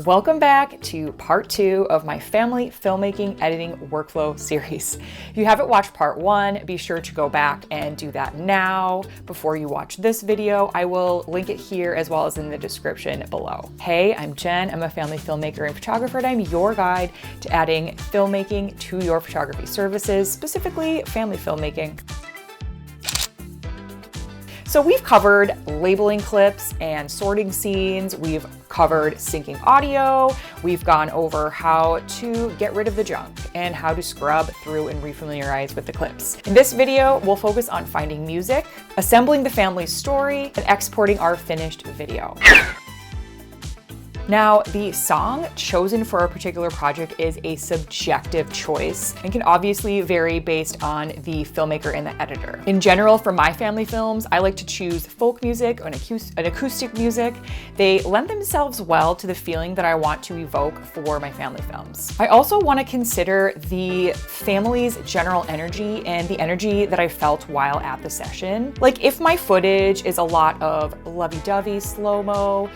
Welcome back to part 2 of my family filmmaking editing workflow series. If you haven't watched part 1, be sure to go back and do that now before you watch this video. I will link it here as well as in the description below. Hey, I'm Jen. I'm a family filmmaker and photographer, and I'm your guide to adding filmmaking to your photography services, specifically family filmmaking. So we've covered labeling clips and sorting scenes. We've covered syncing audio. We've gone over how to get rid of the junk and how to scrub through and refamiliarize with the clips. In this video, we'll focus on finding music, assembling the family story, and exporting our finished video. Now, the song chosen for a particular project is a subjective choice and can obviously vary based on the filmmaker and the editor. In general, for my family films, I like to choose folk music and acoustic music. They lend themselves well to the feeling that I want to evoke for my family films. I also want to consider the family's general energy and the energy that I felt while at the session. Like if my footage is a lot of lovey-dovey, slow-mo,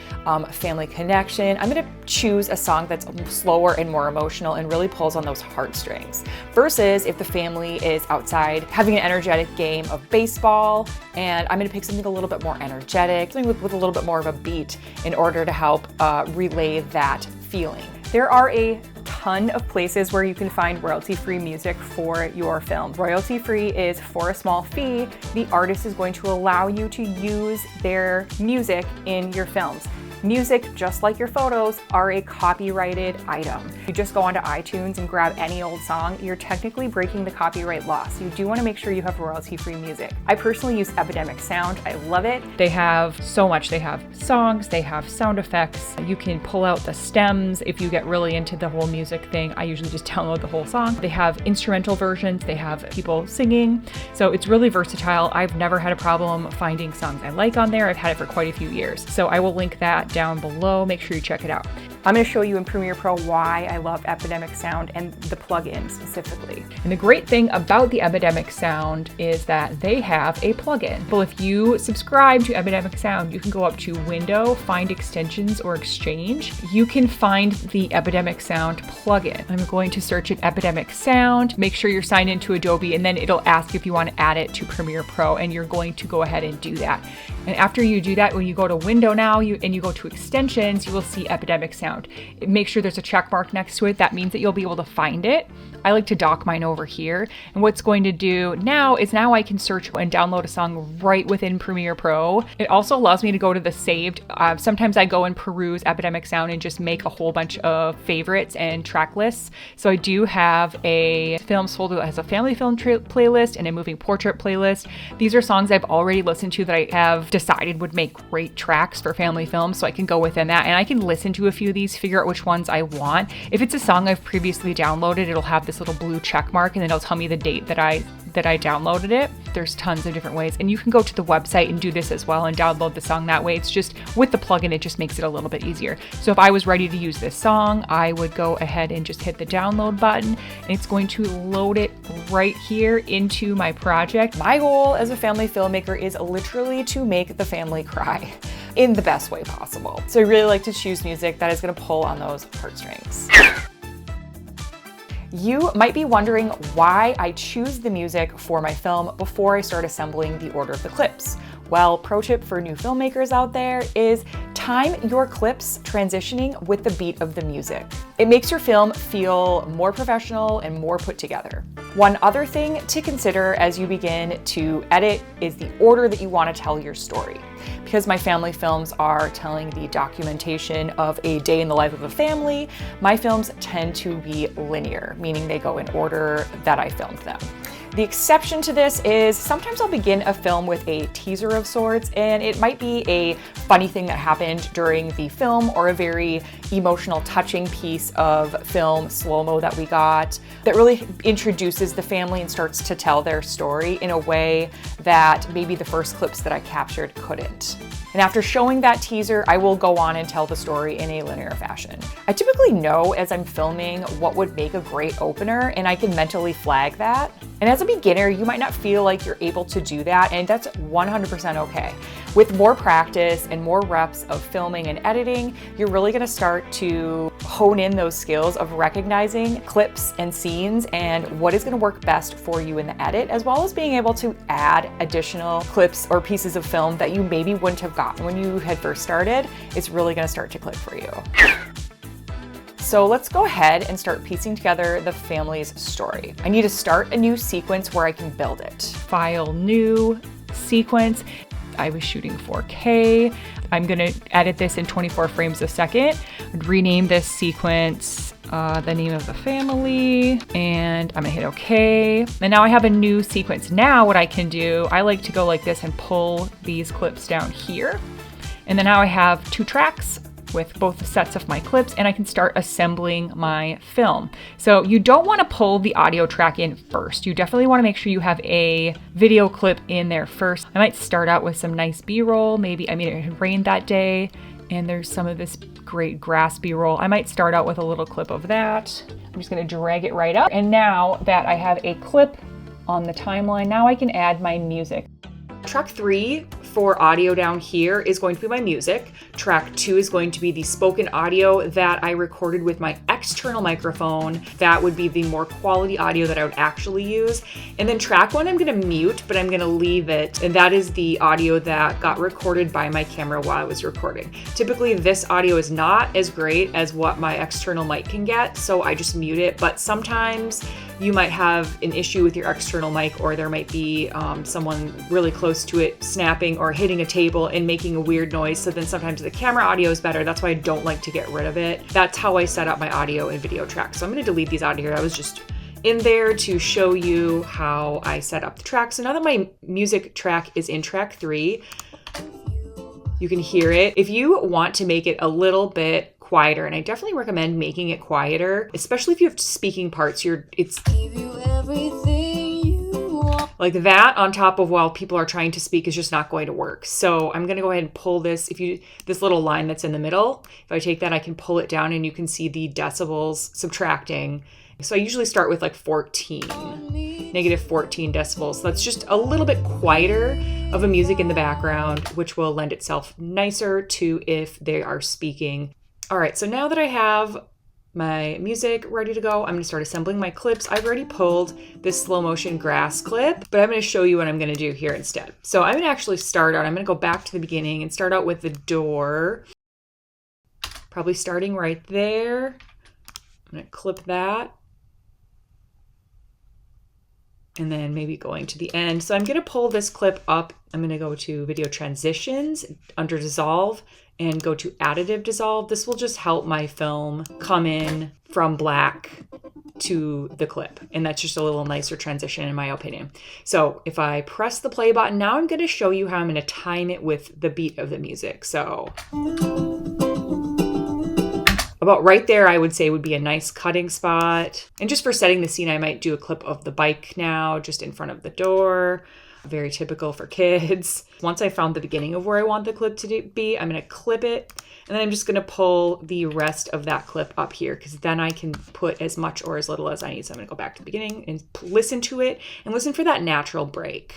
family connection, I'm gonna choose a song that's slower and more emotional and really pulls on those heartstrings. Versus if the family is outside having an energetic game of baseball, and I'm gonna pick something a little bit more energetic, something with a little bit more of a beat in order to help relay that feeling. There are a ton of places where you can find royalty-free music for your film. Royalty-free is for a small fee. The artist is going to allow you to use their music in your films. Music, just like your photos, are a copyrighted item. You just go onto iTunes and grab any old song, you're technically breaking the copyright law. So you do want to make sure you have royalty-free music. I personally use Epidemic sound. I love it. They have so much. They have songs, they have sound effects. You can pull out the stems if you get really into the whole music thing. I usually just download the whole song. They have instrumental versions. They have people singing. So it's really versatile. I've never had a problem finding songs I like on there. I've had it for quite a few years. So I will link that down below. Make sure you check it out. I'm going to show you in Premiere Pro why I love Epidemic sound and the plugin specifically. And the great thing about the Epidemic sound is that they have a plugin. Well, if you subscribe to Epidemic sound, you can go up to Window, find Extensions or Exchange. You can find the Epidemic sound plugin. I'm going to search it Epidemic sound, make sure you're signed into Adobe, and then it'll ask if you want to add it to Premiere Pro, and you're going to go ahead and do that. And after you do that, when you go to Window now and you go to Extensions, you will see Epidemic sound. Make sure there's a check mark next to it. That means that you'll be able to find it. I like to dock mine over here. And what's going to do now is I can search and download a song right within Premiere Pro. It also allows me to go to the saved. Sometimes I go and peruse Epidemic sound and just make a whole bunch of favorites and track lists. So I do have a films folder that has a family film playlist and a moving portrait playlist. These are songs I've already listened to that I have decided would make great tracks for family films, so I can go within that and I can listen to a few of these, figure out which ones I want. If it's a song I've previously downloaded, it'll have this little blue check mark and then it'll tell me the date that I downloaded it. There's tons of different ways, and you can go to the website and do this as well and download the song that way. It's just with the plugin, it just makes it a little bit easier. So if I was ready to use this song, I would go ahead and just hit the download button, and it's going to load it right here into my project. My goal as a family filmmaker is literally to make the family cry in the best way possible. So I really like to choose music that is going to pull on those heartstrings. You might be wondering why I choose the music for my film before I start assembling the order of the clips. Well, pro tip for new filmmakers out there is time your clips transitioning with the beat of the music. It makes your film feel more professional and more put together. One other thing to consider as you begin to edit is the order that you want to tell your story. Because my family films are telling the documentation of a day in the life of a family, my films tend to be linear, meaning they go in order that I filmed them. The exception to this is sometimes I'll begin a film with a teaser of sorts, and it might be a funny thing that happened during the film or a very emotional, touching piece of film slow-mo that we got that really introduces the family and starts to tell their story in a way that maybe the first clips that I captured couldn't. And after showing that teaser, I will go on and tell the story in a linear fashion. I typically know as I'm filming what would make a great opener, and I can mentally flag that. And as a beginner, you might not feel like you're able to do that, and that's 100% okay. With more practice and more reps of filming and editing, you're really gonna start to hone in those skills of recognizing clips and scenes and what is gonna work best for you in the edit, as well as being able to add additional clips or pieces of film that you maybe wouldn't have gotten when you had first started. It's really gonna start to click for you. So let's go ahead and start piecing together the family's story. I need to start a new sequence where I can build it. File, new sequence. I was shooting 4K. I'm gonna edit this in 24 frames a second. I'd rename this sequence the name of the family, and I'm gonna hit OK. And now I have a new sequence. Now what I can do, I like to go like this and pull these clips down here. And then now I have 2 tracks with both sets of my clips, and I can start assembling my film. So you don't want to pull the audio track in first. You definitely want to make sure you have a video clip in there first. I might start out with some nice B-roll. Maybe, I mean, it had rained that day and there's some of this great grass B-roll. I might start out with a little clip of that. I'm just going to drag it right up. And now that I have a clip on the timeline, now I can add my music. Track 3 for audio down here is going to be my music. Track 2 is going to be the spoken audio that I recorded with my external microphone. That would be the more quality audio that I would actually use. And then track 1 I'm gonna mute, but I'm gonna leave it. And that is the audio that got recorded by my camera while I was recording. Typically this audio is not as great as what my external mic can get, so I just mute it. But sometimes you might have an issue with your external mic, or there might be someone really close to it snapping or hitting a table and making a weird noise. So then sometimes the camera audio is better. That's why I don't like to get rid of it. That's how I set up my audio and video tracks. So I'm gonna delete these out of here. I was just in there to show you how I set up the tracks. So now that my music track is in track 3, you can hear it. If you want to make it a little bit quieter, and I definitely recommend making it quieter, especially if you have speaking parts. It's like that on top of while people are trying to speak is just not going to work. So I'm going to go ahead and pull this. This little line that's in the middle, if I take that, I can pull it down and you can see the decibels subtracting. So I usually start with like 14, negative 14 decibels. So that's just a little bit quieter of a music in the background, which will lend itself nicer to if they are speaking. All right, so now that I have my music ready to go, I'm gonna start assembling my clips. I've already pulled this slow motion grass clip, but I'm gonna show you what I'm gonna do here instead. So I'm gonna actually start out, I'm gonna go back to the beginning and start out with the door, probably starting right there. I'm gonna clip that. And then maybe going to the end. So I'm gonna pull this clip up. I'm gonna go to video transitions under dissolve and go to additive dissolve. This will just help my film come in from black to the clip. And that's just a little nicer transition in my opinion. So if I press the play button, now I'm gonna show you how I'm gonna time it with the beat of the music. So about right there, I would say would be a nice cutting spot. And just for setting the scene, I might do a clip of the bike now, just in front of the door. Very typical for kids. Once I found the beginning of where I want the clip to be, I'm gonna clip it. And then I'm just gonna pull the rest of that clip up here, because then I can put as much or as little as I need. So I'm gonna go back to the beginning and listen to it and listen for that natural break.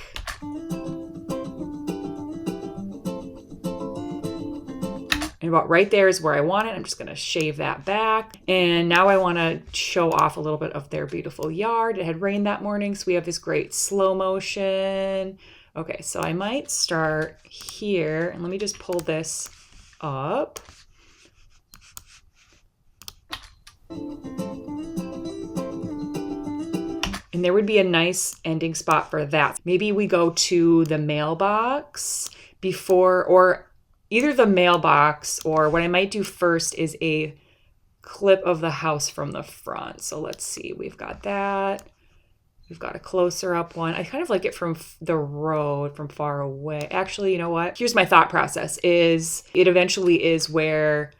And about right there is where I want it. I'm just gonna shave that back. And now I wanna show off a little bit of their beautiful yard. It had rained that morning, so we have this great slow motion. Okay, so I might start here, and let me just pull this up. And there would be a nice ending spot for that. Maybe we go to the mailbox before, or either the mailbox, or what I might do first is a clip of the house from the front. So let's see, we've got that. We've got a closer up one. I kind of like it from the road, from far away. Actually, you know what? Here's my thought process is it eventually is where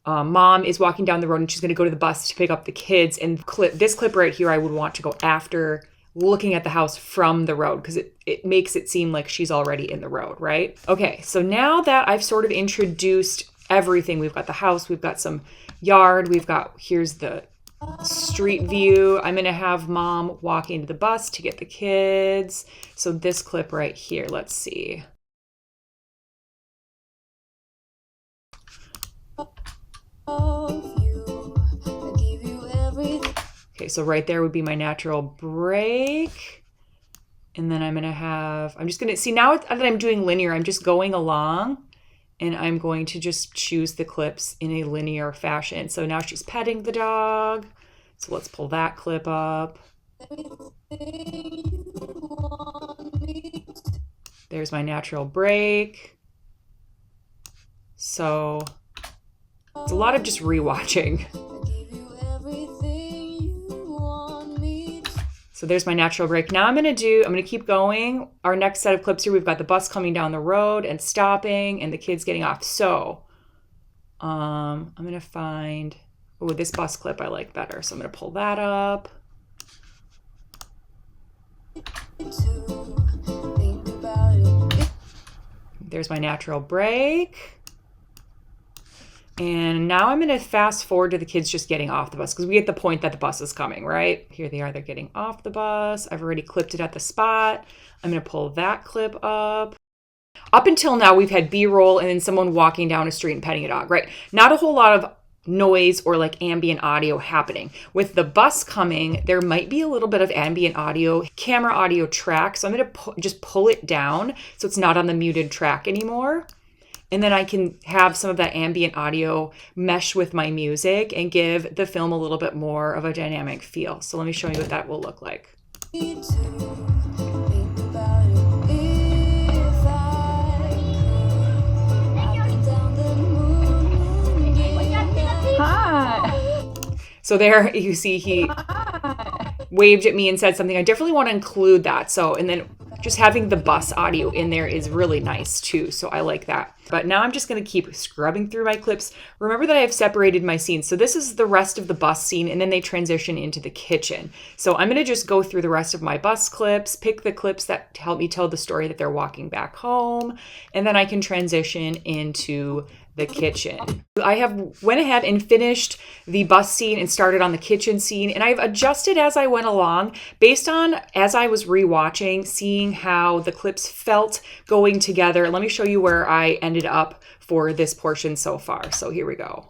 mom is walking down the road and she's gonna go to the bus to pick up the kids, and this clip right here I would want to go after looking at the house from the road, because it makes it seem like she's already in the road, right? Okay, so now that I've sort of introduced everything, we've got the house, we've got some yard, here's the street view. I'm gonna have mom walk into the bus to get the kids. So this clip right here, let's see. Okay, so right there would be my natural break. And then I'm just gonna see now that I'm doing linear, I'm just going along and I'm going to just choose the clips in a linear fashion. So now she's petting the dog. So let's pull that clip up. There's my natural break. So it's a lot of just rewatching. So there's my natural break. Now I'm gonna keep going. Our next set of clips here, we've got the bus coming down the road and stopping and the kids getting off. So I'm gonna find, oh, this bus clip I like better. So I'm gonna pull that up. There's my natural break. And now I'm gonna fast forward to the kids just getting off the bus because we get the point that the bus is coming, right? Here they are, they're getting off the bus. I've already clipped it at the spot. I'm gonna pull that clip up. Up until now, we've had B-roll and then someone walking down a street and petting a dog, right? Not a whole lot of noise or like ambient audio happening. With the bus coming, there might be a little bit of ambient audio, camera audio track. So I'm gonna just pull it down so it's not on the muted track anymore. And then I can have some of that ambient audio mesh with my music and give the film a little bit more of a dynamic feel. So let me show you what that will look like. Hi. So there you see he waved at me and said something. I definitely want to include that. So, and then just having the bus audio in there is really nice too. So I like that. But now I'm just going to keep scrubbing through my clips. Remember that I have separated my scenes. So this is the rest of the bus scene and then they transition into the kitchen. So I'm going to just go through the rest of my bus clips, pick the clips that help me tell the story that they're walking back home. And then I can transition into the kitchen. I have went ahead and finished the bus scene and started on the kitchen scene, and I've adjusted as I went along based on as I was rewatching, seeing how the clips felt going together. Let me show you where I ended up for this portion so far. So here we go.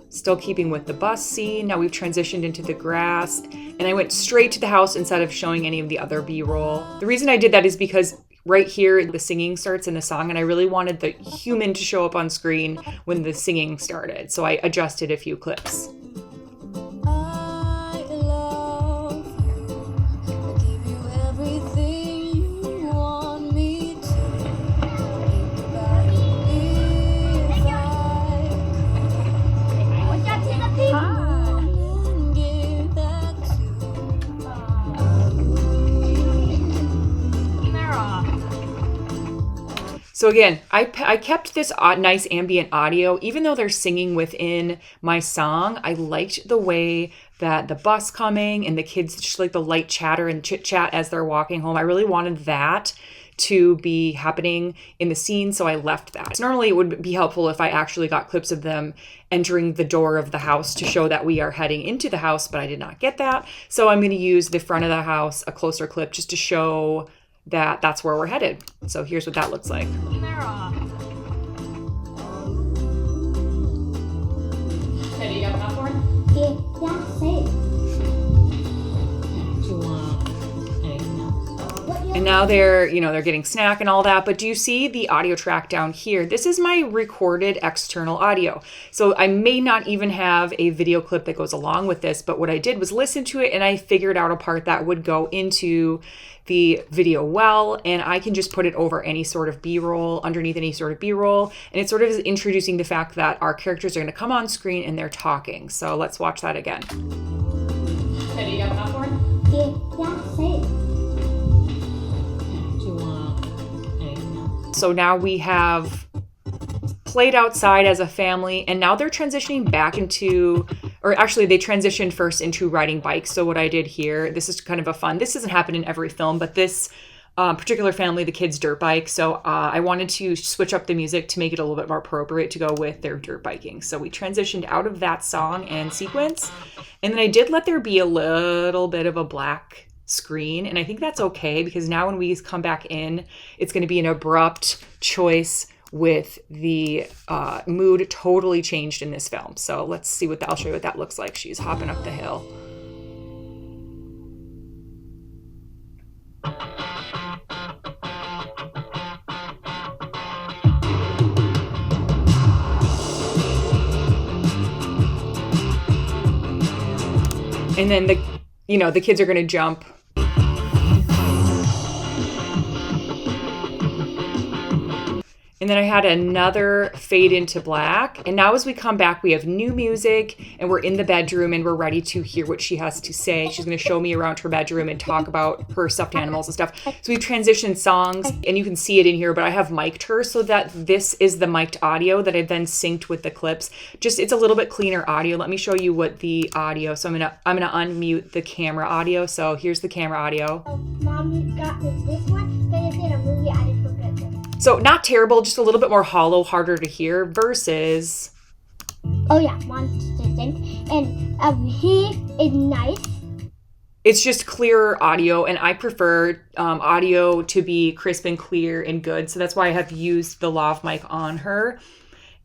Still keeping with the bus scene. Now we've transitioned into the grass, and I went straight to the house instead of showing any of the other B-roll. The reason I did that is because right here, the singing starts in the song, and I really wanted the human to show up on screen when the singing started. So I adjusted a few clips. So again, I kept this nice ambient audio, even though they're singing within my song. I liked the way that the bus coming and the kids, just like the light chatter and chit chat as they're walking home. I really wanted that to be happening in the scene, so I left that. Normally it would be helpful if I actually got clips of them entering the door of the house to show that we are heading into the house, but I did not get that. So I'm going to use the front of the house, a closer clip, just to show that that's where we're headed. So here's what that looks like. And now they're getting snack and all that, but do you see the audio track down here? This is my recorded external audio. So I may not even have a video clip that goes along with this, but what I did was listen to it and I figured out a part that would go into the video well, and I can just put it over any sort of B-roll, underneath any sort of B-roll, and it sort of is introducing the fact that our characters are going to come on screen and they're talking. So let's watch that again. Have you got that for? Yeah, say it. So now we have played outside as a family, and now they're transitioning back into, or actually they transitioned first into riding bikes. So what I did here, this is kind of a fun, this doesn't happen in every film, but this particular family, the kids dirt bike. So I wanted to switch up the music to make it a little bit more appropriate to go with their dirt biking. So we transitioned out of that song and sequence. And then I did let there be a little bit of a black screen. And I think that's okay because now when we come back in, it's going to be an abrupt choice with the mood totally changed in this film. So let's see I'll show you what that looks like. She's hopping up the hill. And then the kids are going to jump. And then I had another fade into black. And now as we come back, we have new music and we're in the bedroom and we're ready to hear what she has to say. She's going to show me around her bedroom and talk about her stuffed animals and stuff. So we've transitioned songs and you can see it in here, but I have mic'd her so that this is the mic'd audio that I've then synced with the clips. Just, it's a little bit cleaner audio. Let me show you what the audio. So I'm going to unmute the camera audio. So here's the camera audio. Oh, Mom, you got me this one. They just did a movie I did for good. So not terrible, just a little bit more hollow, harder to hear versus... Oh yeah, Monster Inc. And he is nice. It's just clearer audio, and I prefer audio to be crisp and clear and good. So that's why I have used the lav mic on her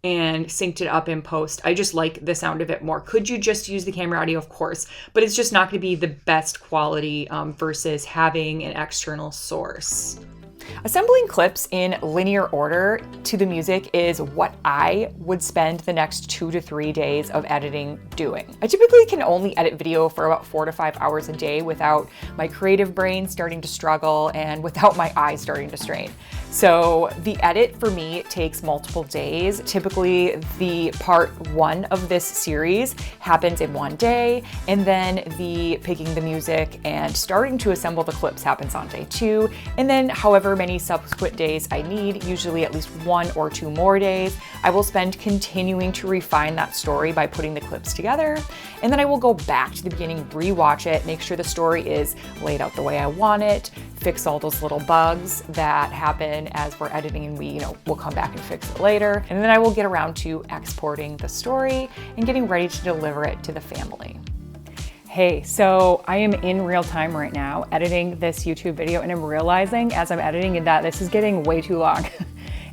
and synced it up in post. I just like the sound of it more. Could you just use the camera audio? Of course, but it's just not going to be the best quality versus having an external source. Assembling clips in linear order to the music is what I would spend the next 2 to 3 days of editing doing. I typically can only edit video for about 4 to 5 hours a day without my creative brain starting to struggle and without my eyes starting to strain. So the edit for me takes multiple days. Typically the part 1 of this series happens in 1 day, and then the picking the music and starting to assemble the clips happens on day 2, and then however many subsequent days I need, usually at least 1 or 2 more days, I will spend continuing to refine that story by putting the clips together. And then I will go back to the beginning, rewatch it, make sure the story is laid out the way I want it, fix all those little bugs that happen as we're editing, and we'll come back and fix it later. And then I will get around to exporting the story and getting ready to deliver it to the family. Hey, so I am in real time right now editing this YouTube video, and I'm realizing as I'm editing that this is getting way too long.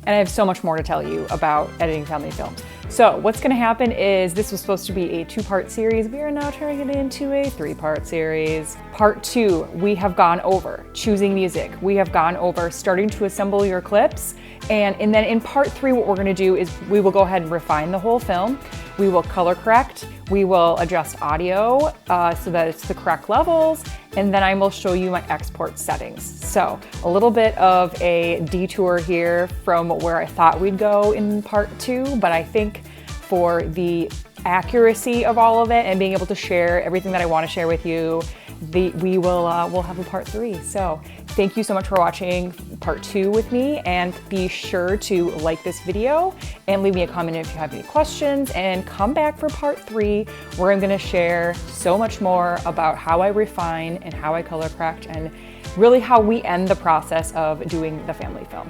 And I have so much more to tell you about editing family films. So what's gonna happen is this was supposed to be a 2-part series. We are now turning it into a 3-part series. Part 2, we have gone over choosing music. We have gone over starting to assemble your clips. And then in part 3, what we're gonna do is we will go ahead and refine the whole film. We will color correct. We will adjust audio so that it's the correct levels. And then I will show you my export settings. So a little bit of a detour here from where I thought we'd go in part 2, but I think for the accuracy of all of it and being able to share everything that I want to share with you, we'll have a part 3. So thank you so much for watching part 2 with me, and be sure to like this video and leave me a comment if you have any questions, and come back for part 3 where I'm going to share so much more about how I refine and how I color correct and really how we end the process of doing the family film.